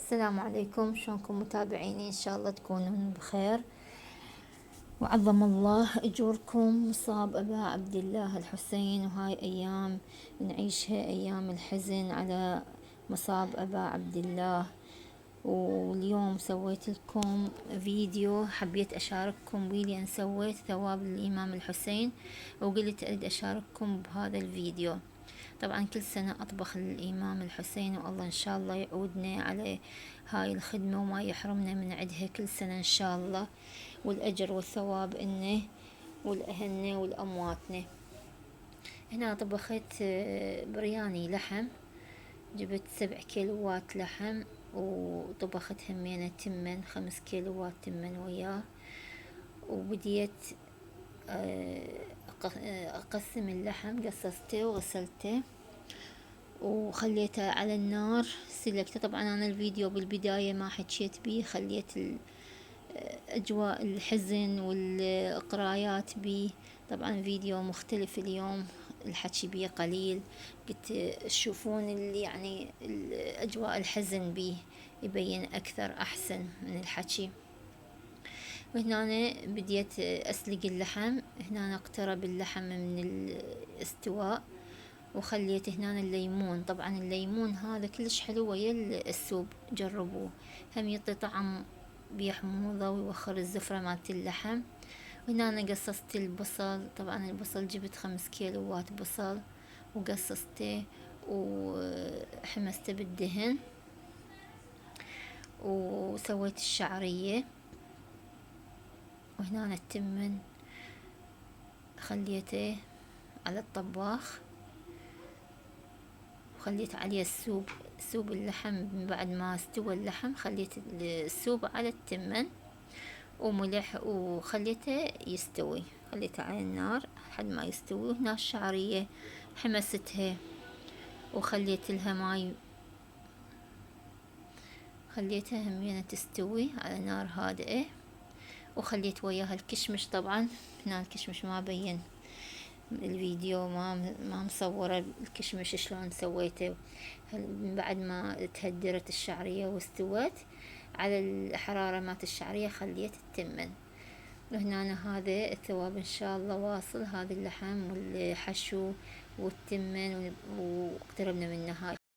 السلام عليكم، شلونكم متابعيني؟ ان شاء الله تكونون بخير وعظم الله اجوركم. مصاب ابا عبد الله الحسين، وهاي ايام نعيشها، ايام الحزن على مصاب ابا عبد الله. واليوم سويت لكم فيديو، حبيت اشارككم بيه لان سويت ثواب للامام الحسين، وقلت اريد اشارككم بهذا الفيديو. طبعا كل سنة أطبخ للإمام الحسين، والله إن شاء الله يعودنا على هاي الخدمة وما يحرمنا من عدها كل سنة إن شاء الله، والأجر والثواب إنه والأهلنا والأمواتنا. هنا طبخت برياني لحم، جبت 7 كيلوات لحم، وطبخت همينة تمن 5 كيلوات تمن وياه. وبديت أقسم اللحم، قصصته وغسلته وخليته على النار سلكته. طبعا انا الفيديو بالبداية ما حكيت بيه، خليت اجواء الحزن والقرايات بيه. طبعا فيديو مختلف اليوم، الحكي بيه قليل، قلت تشوفون اللي يعني اجواء الحزن بيه يبين اكثر احسن من الحكي. وهنا بديت اسلق اللحم، هنا اقترب اللحم من الاستواء، وخليت هنا الليمون. طبعا الليمون هذا كلش حلو ويا السوب، جربوه، هم يعطي طعم بيحموضة ويوخر الزفرة مالت اللحم. وهنا أنا قصصت البصل، طبعا البصل جبت 5 كيلوات بصل وقصصته وحمسته بالدهن، وسويت الشعرية. وهنا التمن خليته على الطباخ، وخليت عليه سوب اللحم. من بعد ما استوى اللحم خليت السوب على التمن وملح، وخليته يستوي، خليته على النار لحد ما يستوي. وهنا الشعرية حمستها وخليت لها ماي، خليتها همينة تستوي على نار هادئة. وخليت وياها الكشمش، طبعا هنا الكشمش ما بين الفيديو، ما مصورة الكشمش شلون سويته. من بعد ما تهدرت الشعرية واستوت على الحرارة مات الشعرية خليت التمن. وهنا هذا الثواب ان شاء الله واصل، هذا اللحم والحشو والتمن، واقتربنا من النهاية.